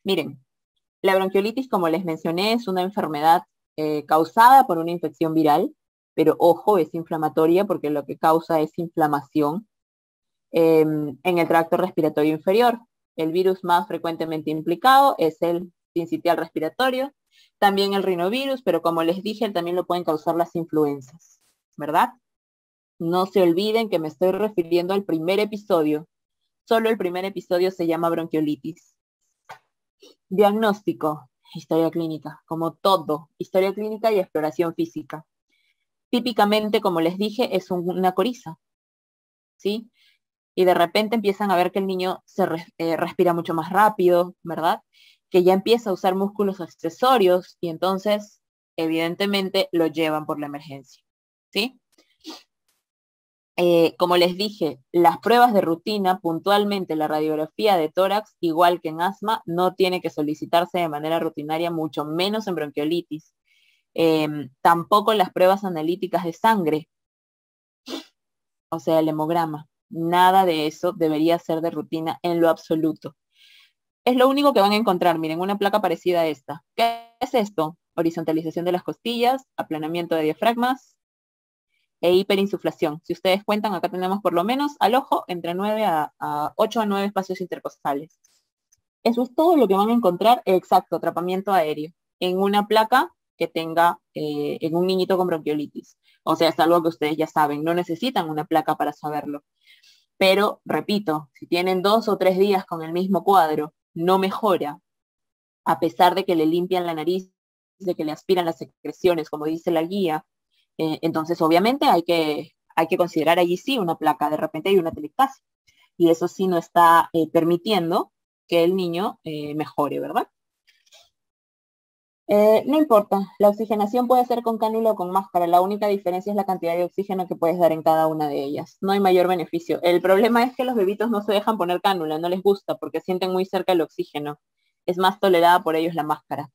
Miren, la bronquiolitis, como les mencioné, es una enfermedad causada por una infección viral, pero ojo, es inflamatoria porque lo que causa es inflamación en el tracto respiratorio inferior. El virus más frecuentemente implicado es el sincitial respiratorio, también el rinovirus, pero como les dije, también lo pueden causar las influencias, ¿verdad? No se olviden que me estoy refiriendo al primer episodio. Solo el primer episodio se llama bronquiolitis. Diagnóstico, historia clínica, como todo, historia clínica y exploración física. Típicamente, como les dije, es una coriza, ¿sí? Y de repente empiezan a ver que el niño respira mucho más rápido, ¿verdad? Que ya empieza a usar músculos accesorios y entonces, evidentemente, lo llevan por la emergencia, ¿sí? Como les dije, las pruebas de rutina, puntualmente la radiografía de tórax, igual que en asma, no tiene que solicitarse de manera rutinaria, mucho menos en bronquiolitis. Tampoco las pruebas analíticas de sangre, o sea, el hemograma. Nada de eso debería ser de rutina en lo absoluto. Es lo único que van a encontrar, miren, una placa parecida a esta. ¿Qué es esto? Horizontalización de las costillas, aplanamiento de diafragmas, e hiperinsuflación. Si ustedes cuentan, acá tenemos por lo menos al ojo entre 8 a 9 espacios intercostales. Eso es todo lo que van a encontrar, exacto, atrapamiento aéreo, en una placa que tenga, en un niñito con bronquiolitis. O sea, es algo que ustedes ya saben, no necesitan una placa para saberlo. Pero, repito, si tienen 2 o 3 días con el mismo cuadro, no mejora, a pesar de que le limpian la nariz, de que le aspiran las secreciones, como dice la guía, entonces obviamente hay que considerar allí sí una placa, de repente hay una telectasia, y eso sí no está permitiendo que el niño mejore, ¿verdad? No importa, la oxigenación puede ser con cánula o con máscara, la única diferencia es la cantidad de oxígeno que puedes dar en cada una de ellas, no hay mayor beneficio. El problema es que los bebitos no se dejan poner cánula, no les gusta porque sienten muy cerca el oxígeno, es más tolerada por ellos la máscara.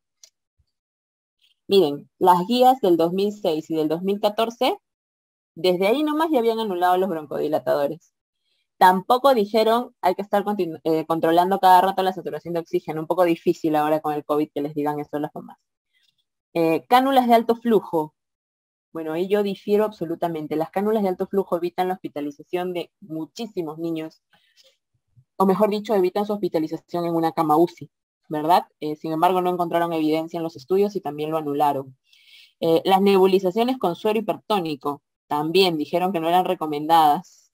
Miren, las guías del 2006 y del 2014, desde ahí nomás ya habían anulado los broncodilatadores. Tampoco dijeron hay que estar controlando cada rato la saturación de oxígeno, un poco difícil ahora con el COVID que les digan eso a las mamás. Cánulas de alto flujo. Bueno, ahí yo difiero absolutamente. Las cánulas de alto flujo evitan la hospitalización de muchísimos niños, o mejor dicho, evitan su hospitalización en una cama UCI, ¿verdad? Sin embargo, no encontraron evidencia en los estudios y también lo anularon. Las nebulizaciones con suero hipertónico también dijeron que no eran recomendadas.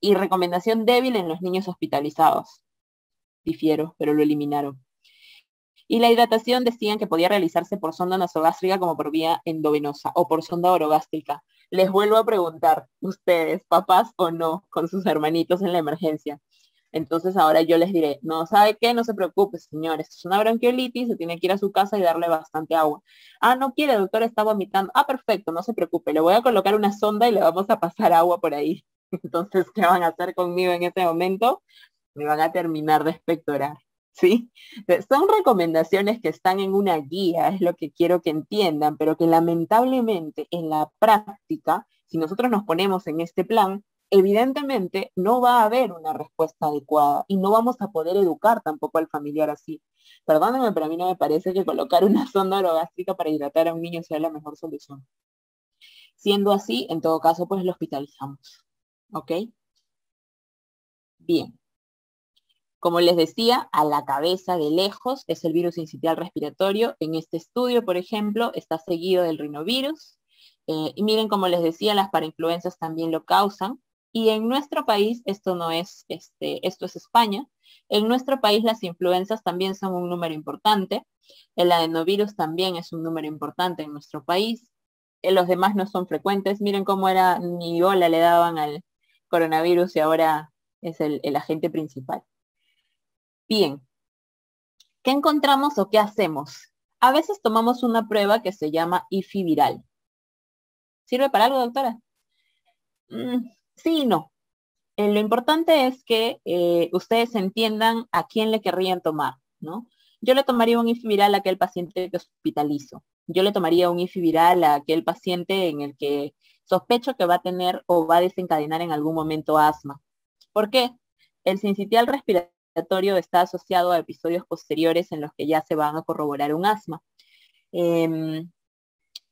Y recomendación débil en los niños hospitalizados. Difiero, pero lo eliminaron. Y la hidratación decían que podía realizarse por sonda nasogástrica como por vía endovenosa o por sonda orogástrica. Les vuelvo a preguntar, ustedes, papás o no, con sus hermanitos en la emergencia. Entonces ahora yo les diré, no, ¿sabe qué? No se preocupe, señores, es una bronquiolitis, se tiene que ir a su casa y darle bastante agua. Ah, no quiere, doctor, está vomitando. Ah, perfecto, no se preocupe, le voy a colocar una sonda y le vamos a pasar agua por ahí. Entonces, ¿qué van a hacer conmigo en ese momento? Me van a terminar de expectorar, ¿sí? Son recomendaciones que están en una guía, es lo que quiero que entiendan, pero que lamentablemente en la práctica, si nosotros nos ponemos en este plan, evidentemente no va a haber una respuesta adecuada y no vamos a poder educar tampoco al familiar así. Perdónenme, pero a mí no me parece que colocar una sonda orogástrica para hidratar a un niño sea la mejor solución. Siendo así, en todo caso, pues lo hospitalizamos. ¿Ok? Bien. Como les decía, a la cabeza de lejos es el virus sincitial respiratorio. En este estudio, por ejemplo, está seguido del rinovirus. Y miren, como les decía, las parainfluencias también lo causan. Y en nuestro país, esto no es, esto es España. En nuestro país las influencias también son un número importante. El adenovirus también es un número importante en nuestro país. Los demás no son frecuentes. Miren cómo era, ni bola le daban al coronavirus y ahora es el agente principal. Bien, ¿qué encontramos o qué hacemos? A veces tomamos una prueba que se llama IFI viral. ¿Sirve para algo, doctora? Sí y no. Lo importante es que ustedes entiendan a quién le querrían tomar, ¿no? Yo le tomaría un IFI viral a aquel paciente que hospitalizo. Yo le tomaría un IFI viral a aquel paciente en el que sospecho que va a tener o va a desencadenar en algún momento asma. ¿Por qué? El sincitial respiratorio respiratorio está asociado a episodios posteriores en los que ya se van a corroborar un asma. El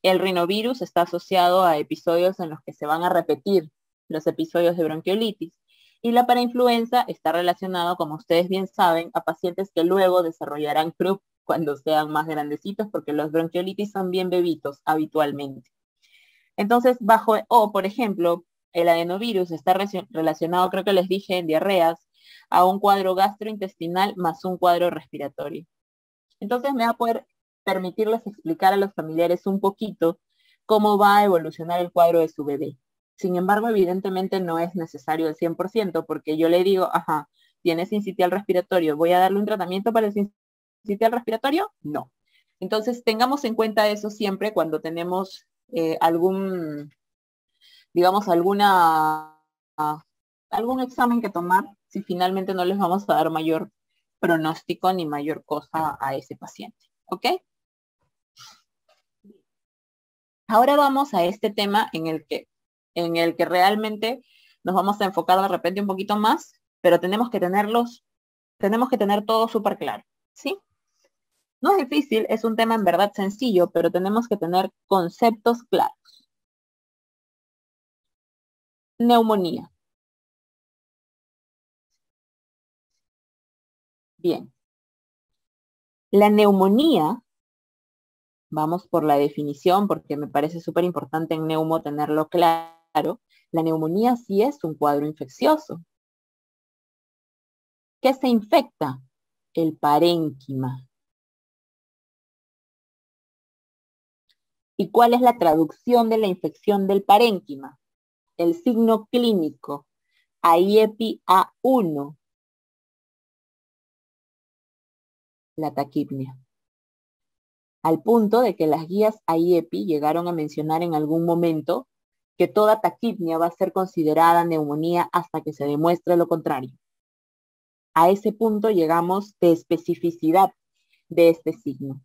rinovirus está asociado a episodios en los que se van a repetir los episodios de bronquiolitis. Y la parainfluenza está relacionado, como ustedes bien saben, a pacientes que luego desarrollarán croup cuando sean más grandecitos, porque los bronquiolitis son bien bebitos habitualmente. Entonces, por ejemplo, el adenovirus está relacionado, creo que les dije, en diarreas, a un cuadro gastrointestinal más un cuadro respiratorio. Entonces me va a poder permitirles explicar a los familiares un poquito cómo va a evolucionar el cuadro de su bebé. Sin embargo, evidentemente no es necesario el 100%, porque yo le digo, ajá, ¿tiene sincitial respiratorio? ¿Voy a darle un tratamiento para el sincitial respiratorio? No. Entonces, tengamos en cuenta eso siempre cuando tenemos digamos, algún examen que tomar, si finalmente no les vamos a dar mayor pronóstico ni mayor cosa a ese paciente. ¿Ok? Ahora vamos a este tema en el que realmente nos vamos a enfocar de repente un poquito más, pero tenemos que tener todo súper claro, ¿sí? No es difícil, es un tema en verdad sencillo, pero tenemos que tener conceptos claros. Neumonía. Bien. La neumonía, vamos por la definición porque me parece súper importante en neumo tenerlo claro, la neumonía sí es un cuadro infeccioso. ¿Qué se infecta? El parénquima. ¿Y cuál es la traducción de la infección del parénquima? El signo clínico, AIEPI A1, la taquipnia. Al punto de que las guías AIEPI llegaron a mencionar en algún momento que toda taquipnia va a ser considerada neumonía hasta que se demuestre lo contrario. A ese punto llegamos de especificidad de este signo.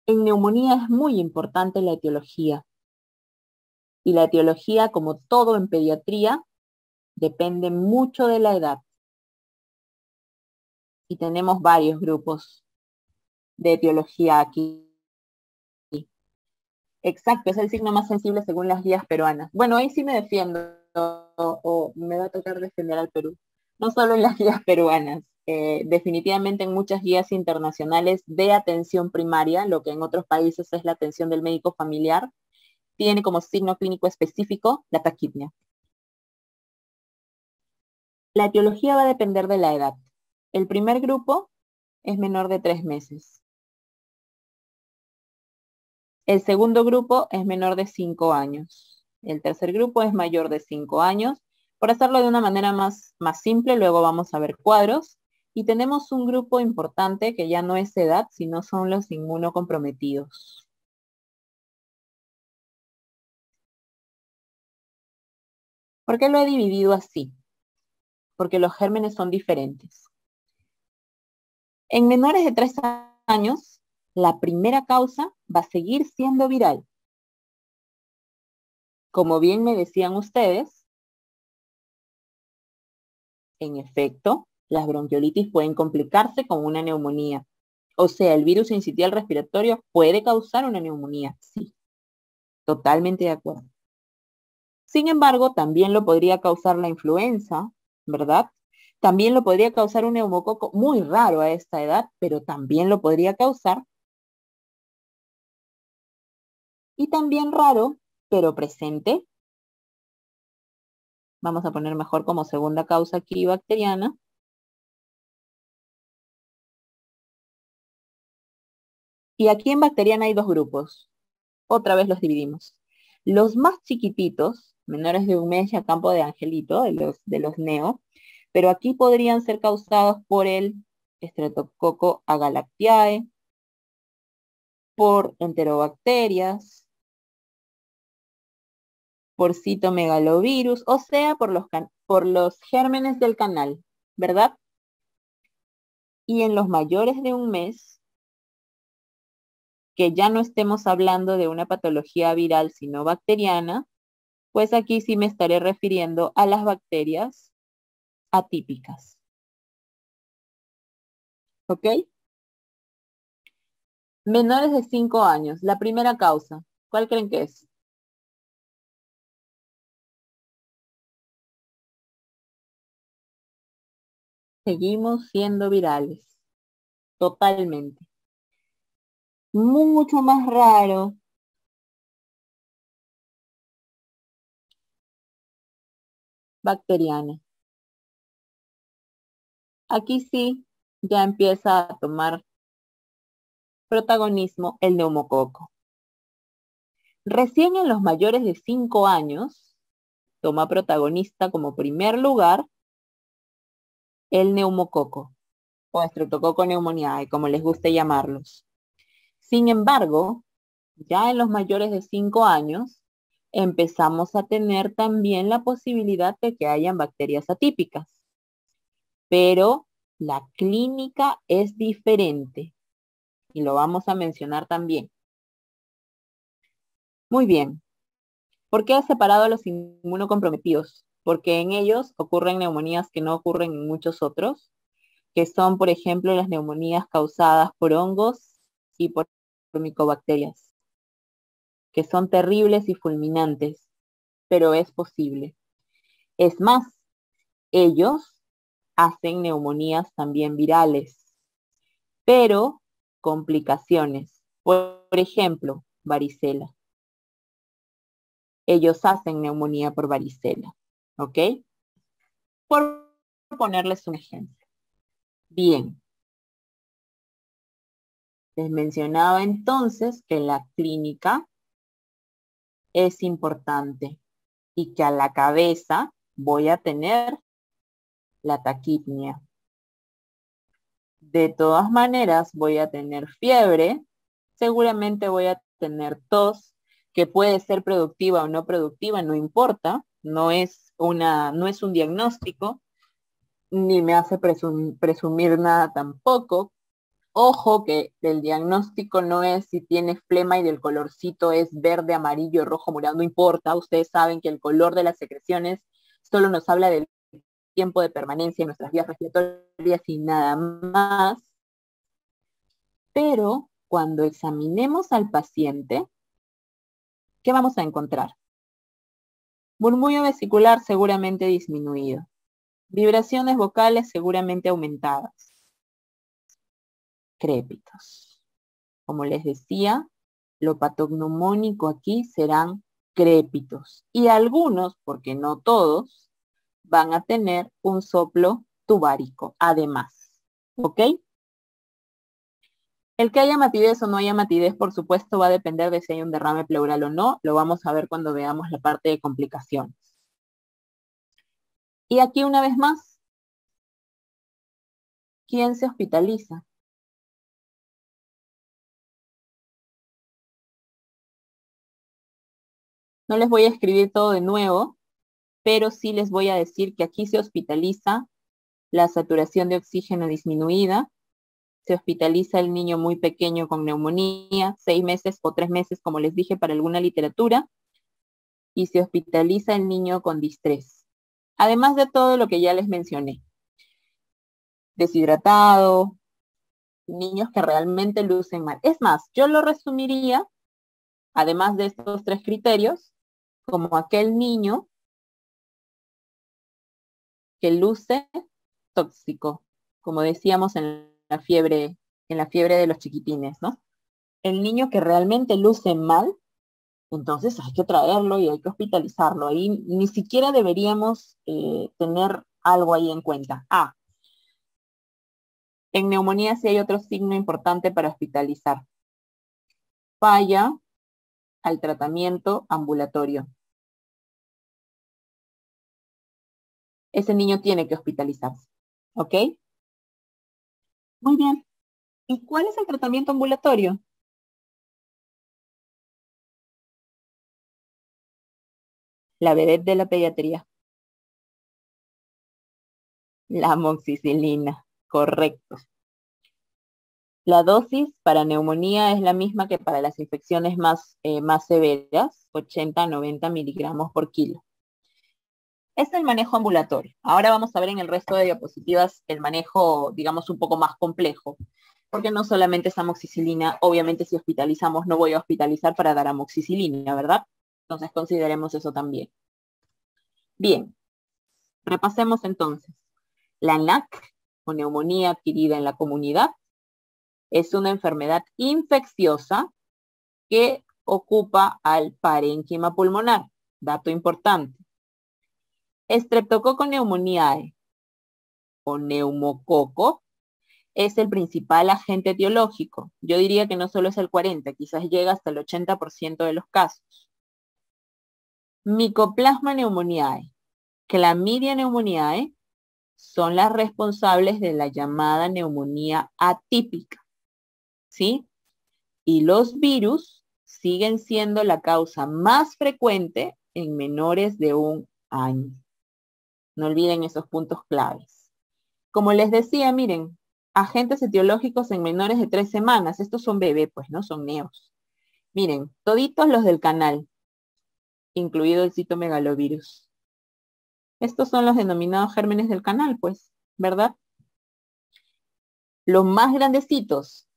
En neumonía es muy importante la etiología. Y la etiología, como todo en pediatría, depende mucho de la edad. Y tenemos varios grupos de etiología aquí. Exacto, es el signo más sensible según las guías peruanas. Bueno, ahí sí me defiendo, o me va a tocar defender al Perú. No solo en las guías peruanas, definitivamente en muchas guías internacionales de atención primaria, lo que en otros países es la atención del médico familiar, tiene como signo clínico específico la taquipnia. La etiología va a depender de la edad. El primer grupo es menor de 3 meses. El segundo grupo es menor de 5 años. El tercer grupo es mayor de 5 años. Por hacerlo de una manera más simple, luego vamos a ver cuadros. Y tenemos un grupo importante que ya no es edad, sino son los inmunocomprometidos. ¿Por qué lo he dividido así? Porque los gérmenes son diferentes. En menores de 3 años, la primera causa va a seguir siendo viral. Como bien me decían ustedes, en efecto, las bronquiolitis pueden complicarse con una neumonía. O sea, el virus sincitial respiratorio puede causar una neumonía. Sí, totalmente de acuerdo. Sin embargo, también lo podría causar la influenza, ¿verdad? También lo podría causar un neumococo muy raro a esta edad, pero también lo podría causar. Y también raro, pero presente. Vamos a poner mejor como segunda causa aquí bacteriana. Y aquí en bacteriana hay dos grupos. Otra vez los dividimos. Los más chiquititos, menores de un mes, a campo de angelito, de los neo, pero aquí podrían ser causados por el Streptococcus agalactiae, por enterobacterias, por citomegalovirus, o sea, por los gérmenes del canal, ¿verdad? Y en los mayores de un mes, que ya no estemos hablando de una patología viral, sino bacteriana, pues aquí sí me estaré refiriendo a las bacterias atípicas. ¿Ok? Menores de 5 años, la primera causa, ¿cuál creen que es? Seguimos siendo virales, totalmente. Mucho más raro. Bacteriana. Aquí sí ya empieza a tomar protagonismo el neumococo. Recién en los mayores de 5 años toma protagonista como primer lugar el neumococo o Streptococcus pneumoniae, como les guste llamarlos. Sin embargo, ya en los mayores de 5 años empezamos a tener también la posibilidad de que hayan bacterias atípicas, pero la clínica es diferente y lo vamos a mencionar también. Muy bien. ¿Por qué he separado a los inmunocomprometidos? Porque en ellos ocurren neumonías que no ocurren en muchos otros, que son, por ejemplo, las neumonías causadas por hongos y por micobacterias, que son terribles y fulminantes, pero es posible. Es más, ellos hacen neumonías también virales, pero complicaciones. Por ejemplo, varicela. Ellos hacen neumonía por varicela, ¿ok? Por ponerles un ejemplo. Bien, les mencionaba entonces que la clínica es importante y que a la cabeza voy a tener la taquipnia. De todas maneras voy a tener fiebre, seguramente voy a tener tos, que puede ser productiva o no productiva, no importa, no es un diagnóstico, ni me hace presumir nada tampoco. Ojo que el diagnóstico no es si tienes flema y del colorcito es verde, amarillo, rojo, morado, no importa. Ustedes saben que el color de las secreciones solo nos habla del tiempo de permanencia en nuestras vías respiratorias y nada más. Pero cuando examinemos al paciente, ¿qué vamos a encontrar? Murmullo vesicular seguramente disminuido. Vibraciones vocales seguramente aumentadas. Crépitos. Como les decía, lo patognomónico aquí serán crépitos. Y algunos, porque no todos, van a tener un soplo tubárico, además. ¿Ok? El que haya matidez o no haya matidez, por supuesto, va a depender de si hay un derrame pleural o no. Lo vamos a ver cuando veamos la parte de complicaciones. Y aquí una vez más, ¿quién se hospitaliza? No les voy a escribir todo de nuevo, pero sí les voy a decir que aquí se hospitaliza la saturación de oxígeno disminuida, se hospitaliza el niño muy pequeño con neumonía, 6 meses o 3 meses, como les dije, para alguna literatura, y se hospitaliza el niño con distrés. Además de todo lo que ya les mencioné. Deshidratado, niños que realmente lucen mal. Es más, yo lo resumiría, además de estos 3 criterios, como aquel niño que luce tóxico, como decíamos en la fiebre de los chiquitines, ¿no? El niño que realmente luce mal, entonces hay que traerlo y hay que hospitalizarlo. Ahí ni siquiera deberíamos tener algo ahí en cuenta. En neumonía sí hay otro signo importante para hospitalizar. Falla al tratamiento ambulatorio. Ese niño tiene que hospitalizarse. ¿Ok? Muy bien. ¿Y cuál es el tratamiento ambulatorio? La vedette de la pediatría. La amoxicilina. Correcto. La dosis para neumonía es la misma que para las infecciones más severas, 80 a 90 miligramos por kilo. Es el manejo ambulatorio. Ahora vamos a ver en el resto de diapositivas el manejo, digamos, un poco más complejo, porque no solamente es amoxicilina, obviamente si hospitalizamos no voy a hospitalizar para dar amoxicilina, ¿verdad? Entonces consideremos eso también. Bien, repasemos entonces. La NAC, o neumonía adquirida en la comunidad, es una enfermedad infecciosa que ocupa al parénquima pulmonar. Dato importante. Streptococo pneumoniae o neumococo es el principal agente etiológico. Yo diría que no solo es el 40, quizás llega hasta el 80% de los casos. Mycoplasma pneumoniae, Clamidia pneumoniae son las responsables de la llamada neumonía atípica, ¿sí? Y los virus siguen siendo la causa más frecuente en menores de 1 año. No olviden esos puntos claves. Como les decía, miren, agentes etiológicos en menores de 3 semanas. Estos son bebés, pues, ¿no? Son neos. Miren, toditos los del canal, incluido el citomegalovirus. Estos son los denominados gérmenes del canal, pues, ¿verdad? Los más grandecitos,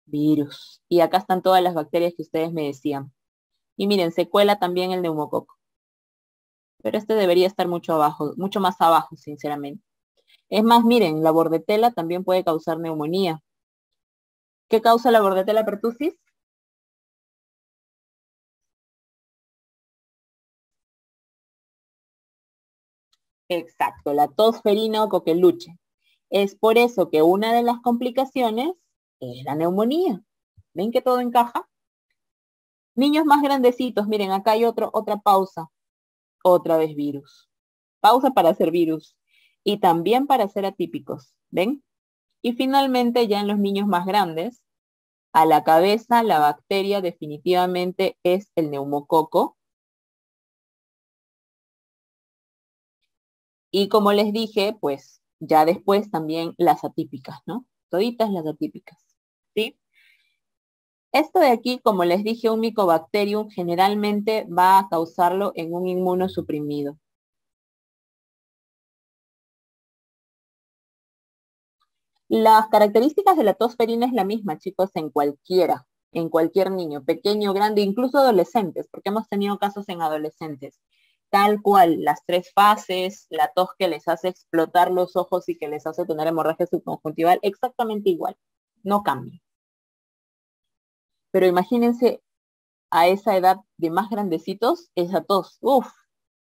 virus. Y acá están todas las bacterias que ustedes me decían. Y miren, se cuela también el neumococo. Pero este debería estar mucho abajo, mucho más abajo, sinceramente. Es más, miren, la bordetela también puede causar neumonía. ¿Qué causa la bordetela pertussis? Exacto, la tosferina o coqueluche. Es por eso que una de las complicaciones es la neumonía. ¿Ven que todo encaja? Niños más grandecitos, miren, acá hay otra pausa. Otra vez virus. Pausa para hacer virus. Y también para ser atípicos. ¿Ven? Y finalmente, ya en los niños más grandes, a la cabeza la bacteria definitivamente es el neumococo. Y como les dije, pues ya después también las atípicas, ¿no? Toditas las atípicas, ¿sí? Esto de aquí, como les dije, un Mycobacterium generalmente va a causarlo en un inmunosuprimido. Las características de la tosferina es la misma, chicos, en cualquier niño, pequeño, grande, incluso adolescentes, porque hemos tenido casos en adolescentes. Tal cual, las 3 fases, la tos que les hace explotar los ojos y que les hace tener hemorragia subconjuntival, exactamente igual, no cambia. Pero imagínense a esa edad de más grandecitos, esa tos, uff,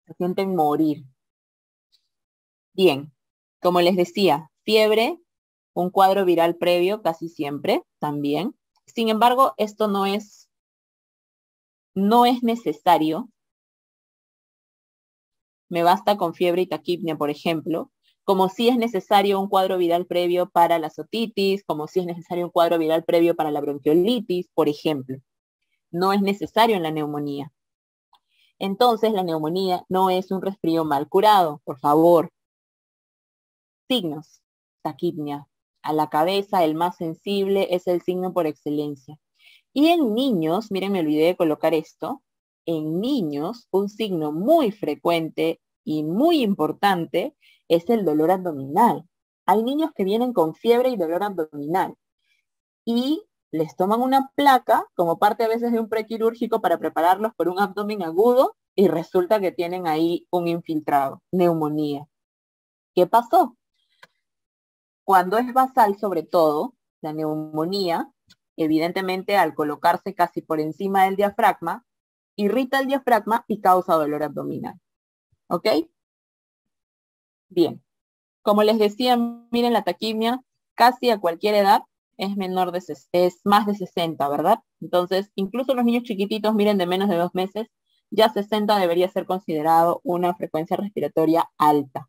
se sienten morir. Bien, como les decía, fiebre, un cuadro viral previo casi siempre también. Sin embargo, esto no es necesario. Me basta con fiebre y taquipnea, por ejemplo, como si es necesario un cuadro viral previo para la otitis, como si es necesario un cuadro viral previo para la bronquiolitis, por ejemplo. No es necesario en la neumonía. Entonces, la neumonía no es un resfrío mal curado, por favor. Signos. Taquipnea. A la cabeza, el más sensible es el signo por excelencia. Y en niños, miren, me olvidé de colocar esto, en niños un signo muy frecuente y muy importante es el dolor abdominal. Hay niños que vienen con fiebre y dolor abdominal y les toman una placa como parte a veces de un prequirúrgico para prepararlos por un abdomen agudo y resulta que tienen ahí un infiltrado, neumonía. ¿Qué pasó? Cuando es basal, sobre todo, la neumonía, evidentemente al colocarse casi por encima del diafragma, irrita el diafragma y causa dolor abdominal. ¿Ok? Bien. Como les decía, miren la taquimia, casi a cualquier edad es más de 60, ¿verdad? Entonces, incluso los niños chiquititos, miren, de menos de 2 meses, ya 60 debería ser considerado una frecuencia respiratoria alta.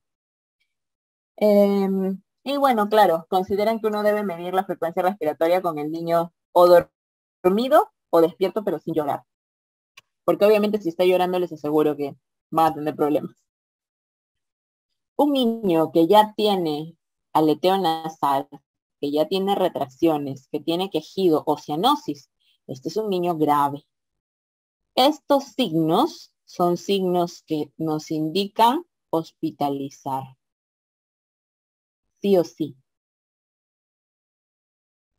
Y bueno, claro, consideran que uno debe medir la frecuencia respiratoria con el niño o dormido o despierto, pero sin llorar. Porque obviamente si está llorando les aseguro que va a tener problemas. Un niño que ya tiene aleteo nasal, que ya tiene retracciones, que tiene quejido o cianosis, este es un niño grave. Estos signos son signos que nos indican hospitalizar. Sí o sí.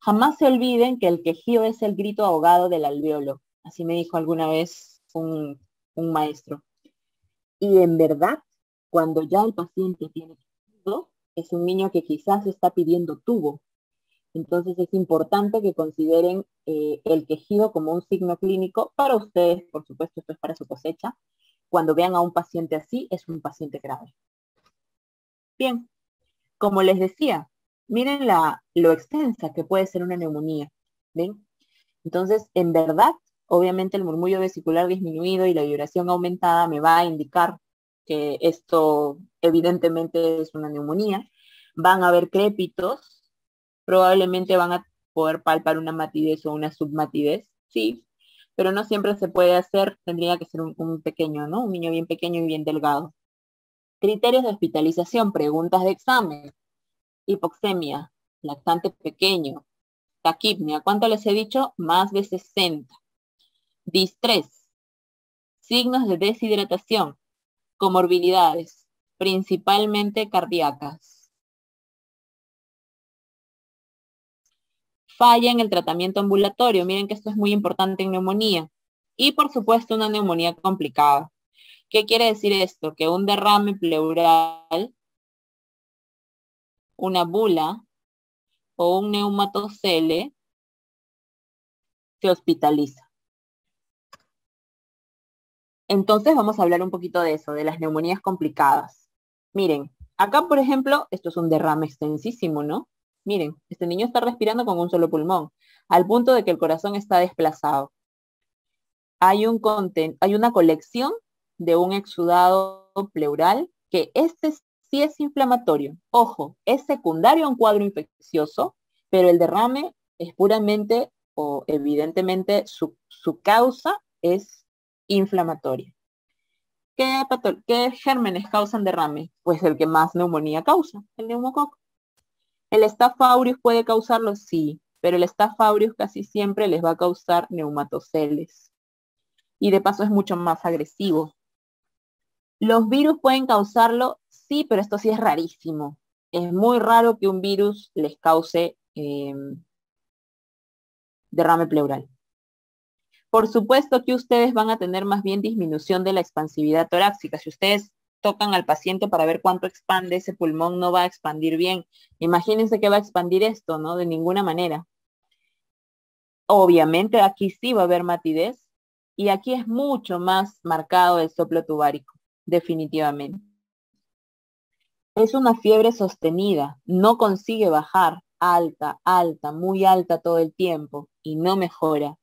Jamás se olviden que el quejido es el grito ahogado del alvéolo. Así me dijo alguna vez un maestro. Y en verdad, cuando ya el paciente tiene quejido, es un niño que quizás está pidiendo tubo. Entonces es importante que consideren el quejido como un signo clínico para ustedes, por supuesto, esto es para su cosecha. Cuando vean a un paciente así, es un paciente grave. Bien, como les decía, miren lo extensa que puede ser una neumonía. ¿Ven? Entonces, en verdad, obviamente el murmullo vesicular disminuido y la vibración aumentada me va a indicar que esto evidentemente es una neumonía. Van a haber crépitos, probablemente van a poder palpar una matidez o una submatidez, sí, pero no siempre se puede hacer, tendría que ser un pequeño, ¿no? Un niño bien pequeño y bien delgado. Criterios de hospitalización, preguntas de examen, hipoxemia, lactante pequeño, taquipnea, ¿cuánto les he dicho? Más de 60. Distrés, signos de deshidratación, comorbilidades, principalmente cardíacas. Falla en el tratamiento ambulatorio, miren que esto es muy importante en neumonía. Y por supuesto una neumonía complicada. ¿Qué quiere decir esto? Que un derrame pleural, una bula o un neumatocele se hospitaliza. Entonces vamos a hablar un poquito de eso, de las neumonías complicadas. Miren, acá por ejemplo, esto es un derrame extensísimo, ¿no? Miren, este niño está respirando con un solo pulmón, al punto de que el corazón está desplazado. Hay una colección de un exudado pleural que este sí es inflamatorio. Ojo, es secundario a un cuadro infeccioso, pero el derrame es puramente o evidentemente su causa es inflamatoria. ¿Qué gérmenes causan derrame? Pues el que más neumonía causa, el neumococo. ¿El Staph aureus puede causarlo? Sí, pero el Staph aureus casi siempre les va a causar neumatoceles. Y de paso es mucho más agresivo. ¿Los virus pueden causarlo? Sí, pero esto sí es rarísimo. Es muy raro que un virus les cause derrame pleural. Por supuesto que ustedes van a tener más bien disminución de la expansividad torácica. Si ustedes tocan al paciente para ver cuánto expande, ese pulmón no va a expandir bien. Imagínense que va a expandir esto, ¿no? De ninguna manera. Obviamente aquí sí va a haber matidez y aquí es mucho más marcado el soplo tubárico, definitivamente. Es una fiebre sostenida, no consigue bajar, alta, alta, muy alta todo el tiempo y no mejora.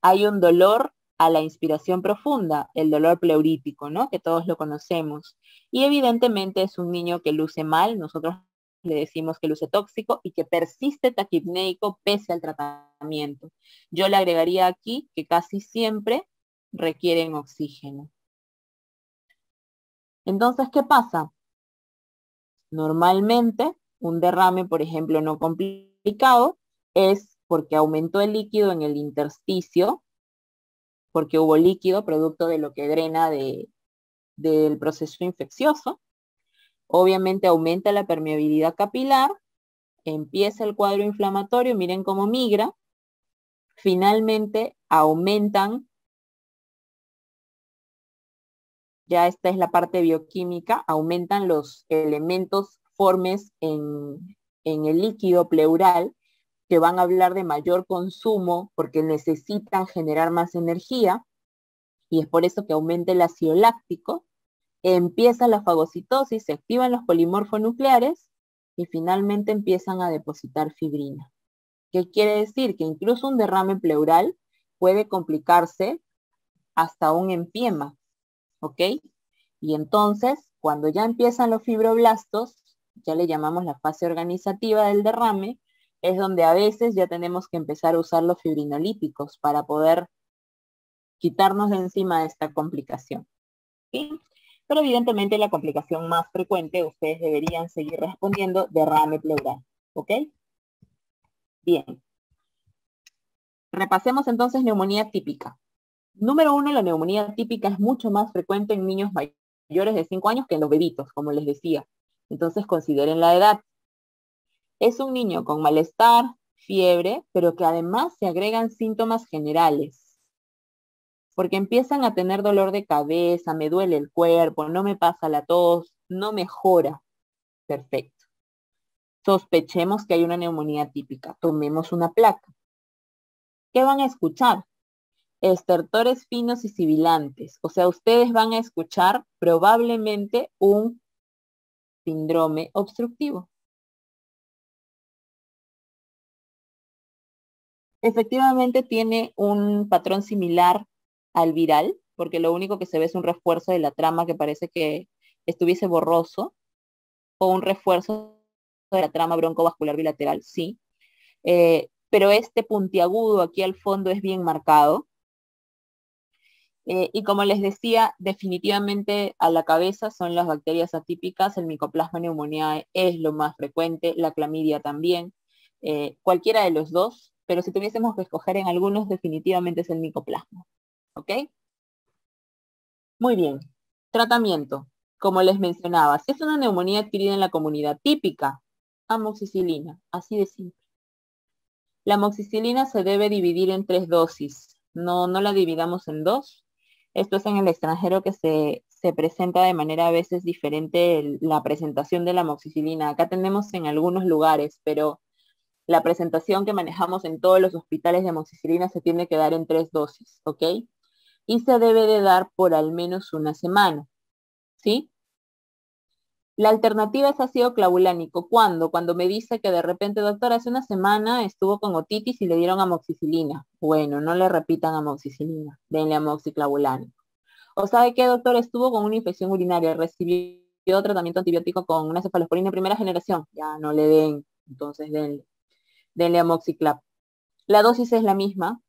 Hay un dolor a la inspiración profunda, el dolor pleurítico, ¿no? Que todos lo conocemos. Y evidentemente es un niño que luce mal, nosotros le decimos que luce tóxico y que persiste taquipnéico pese al tratamiento. Yo le agregaría aquí que casi siempre requieren oxígeno. Entonces, ¿qué pasa? Normalmente, un derrame, por ejemplo, no complicado, es porque aumentó el líquido en el intersticio, porque hubo líquido producto de lo que drena del proceso infeccioso. Obviamente aumenta la permeabilidad capilar, empieza el cuadro inflamatorio, miren cómo migra. Finalmente aumentan, ya esta es la parte bioquímica, aumentan los elementos formes en el líquido pleural que van a hablar de mayor consumo porque necesitan generar más energía y es por eso que aumenta el ácido láctico, empieza la fagocitosis, se activan los polimorfonucleares y finalmente empiezan a depositar fibrina. ¿Qué quiere decir? Que incluso un derrame pleural puede complicarse hasta un empiema, ¿ok? Y entonces, cuando ya empiezan los fibroblastos, ya le llamamos la fase organizativa del derrame, es donde a veces ya tenemos que empezar a usar los fibrinolíticos para poder quitarnos de encima esta complicación. ¿Sí? Pero evidentemente la complicación más frecuente, ustedes deberían seguir respondiendo derrame pleural. ¿Ok? Bien. Repasemos entonces neumonía típica. Número 1, la neumonía típica es mucho más frecuente en niños mayores mayores de 5 años que en los bebitos, como les decía. Entonces consideren la edad. Es un niño con malestar, fiebre, pero que además se agregan síntomas generales, porque empiezan a tener dolor de cabeza, me duele el cuerpo, no me pasa la tos, no mejora. Perfecto. Sospechemos que hay una neumonía típica. Tomemos una placa. ¿Qué van a escuchar? Estertores finos y sibilantes. O sea, ustedes van a escuchar probablemente un síndrome obstructivo. Efectivamente tiene un patrón similar al viral, porque lo único que se ve es un refuerzo de la trama que parece que estuviese borroso, o un refuerzo de la trama broncovascular bilateral, sí. Pero este puntiagudo aquí al fondo es bien marcado. Y como les decía, definitivamente a la cabeza son las bacterias atípicas, el Mycoplasma pneumoniae es lo más frecuente, la clamidia también, cualquiera de los dos, pero si tuviésemos que escoger en algunos, definitivamente es el Mycoplasma. ¿Ok? Muy bien. Tratamiento. Como les mencionaba, si es una neumonía adquirida en la comunidad típica, amoxicilina, así de simple. La amoxicilina se debe dividir en 3 dosis, no la dividamos en 2. Esto es en el extranjero que se presenta de manera a veces diferente la presentación de la amoxicilina. Acá tenemos en algunos lugares, pero la presentación que manejamos en todos los hospitales de amoxicilina se tiene que dar en 3 dosis, ¿ok? Y se debe de dar por al menos una semana, ¿sí? La alternativa es ácido clavulánico. ¿Cuándo? Cuando me dice que de repente, doctor, hace una semana estuvo con otitis y le dieron amoxicilina. Bueno, no le repitan amoxicilina, denle amoxiclavulánico. ¿O sabe qué, doctor? Estuvo con una infección urinaria, recibió tratamiento antibiótico con una cefalosporina de primera generación. Ya no le den, entonces denle amoxiclav. La dosis es la misma,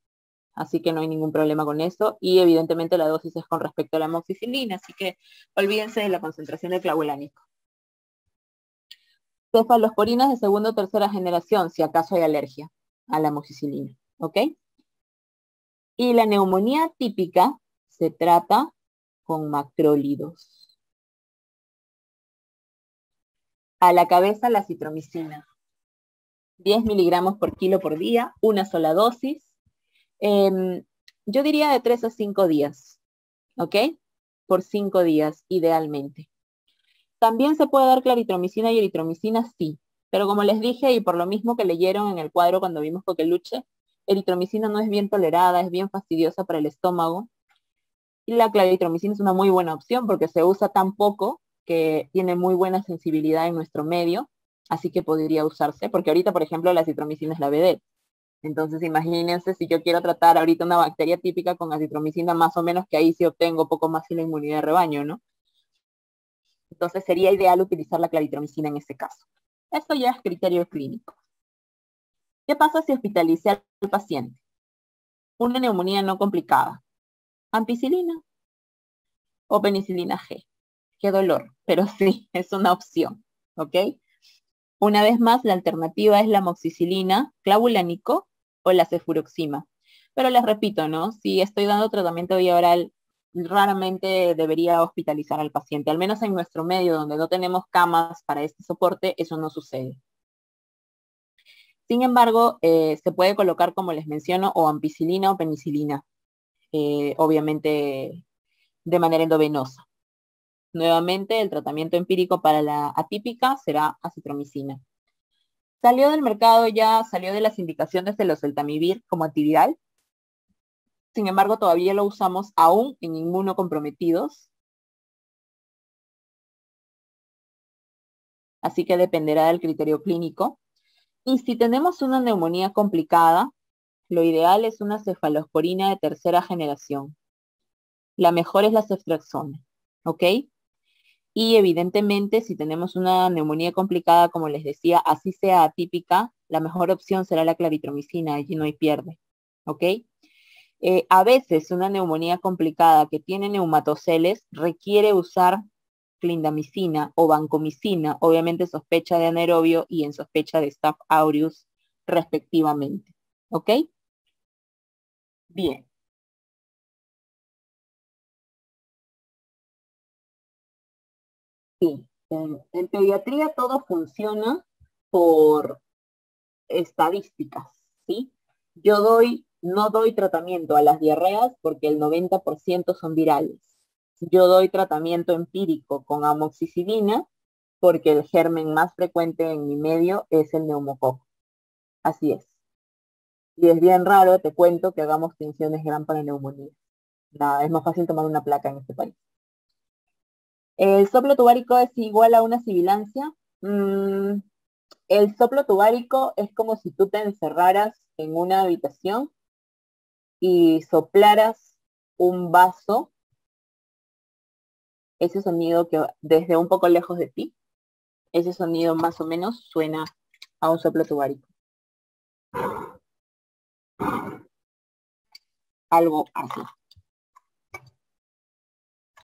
así que no hay ningún problema con eso. Y evidentemente la dosis es con respecto a la amoxicilina, así que olvídense de la concentración del clavulánico. Cefalosporinas de segunda o tercera generación, si acaso hay alergia a la amoxicilina, ¿ok? Y la neumonía típica se trata con macrólidos. A la cabeza la citromicina, 10 miligramos por kilo por día, una sola dosis. Yo diría de 3 a 5 días, ¿ok? Por 5 días, idealmente. También se puede dar claritromicina y eritromicina, sí. Pero como les dije, y por lo mismo que leyeron en el cuadro cuando vimos coqueluche, eritromicina no es bien tolerada, es bien fastidiosa para el estómago. Y la claritromicina es una muy buena opción porque se usa tan poco que tiene muy buena sensibilidad en nuestro medio, así que podría usarse, porque ahorita, por ejemplo, la acitromicina es la vedette. Entonces, imagínense si yo quiero tratar ahorita una bacteria típica con acitromicina, más o menos que ahí sí obtengo poco más que la inmunidad de rebaño, ¿no? Entonces sería ideal utilizar la claritromicina en este caso. Esto ya es criterio clínico. ¿Qué pasa si hospitalicé al paciente? Una neumonía no complicada. Ampicilina o penicilina G. Qué dolor, pero sí, es una opción. ¿Ok? Una vez más, la alternativa es la amoxicilina, clavulánico o la cefuroxima. Pero les repito, ¿no? Si estoy dando tratamiento vía oral, raramente debería hospitalizar al paciente. Al menos en nuestro medio, donde no tenemos camas para este soporte, eso no sucede. Sin embargo, se puede colocar, como les menciono, o ampicilina o penicilina, obviamente de manera endovenosa. Nuevamente, el tratamiento empírico para la atípica será acitromicina. Salió del mercado ya, salió de las indicaciones de los oseltamivir como antiviral. Sin embargo, todavía lo usamos aún en inmunocomprometidos. Así que dependerá del criterio clínico. Y si tenemos una neumonía complicada, lo ideal es una cefalosporina de tercera generación. La mejor es la ceftriaxona, ¿ok? Y evidentemente, si tenemos una neumonía complicada, como les decía, así sea atípica, la mejor opción será la claritromicina, allí no hay pierde, ¿ok? A veces una neumonía complicada que tiene neumatoceles requiere usar clindamicina o vancomicina, obviamente sospecha de anaerobio y en sospecha de Staph aureus respectivamente, ¿ok? Bien. Sí, en pediatría todo funciona por estadísticas, ¿sí? No doy tratamiento a las diarreas porque el 90% son virales. Yo doy tratamiento empírico con amoxicilina porque el germen más frecuente en mi medio es el neumococo. Así es. Y es bien raro, te cuento, que hagamos tinciones gram para neumonía. Nada, es más fácil tomar una placa en este país. ¿El soplo tubárico es igual a una sibilancia? Mm, el soplo tubárico es como si tú te encerraras en una habitación y soplaras un vaso, ese sonido que desde un poco lejos de ti, ese sonido más o menos suena a un soplo tubárico. Algo así.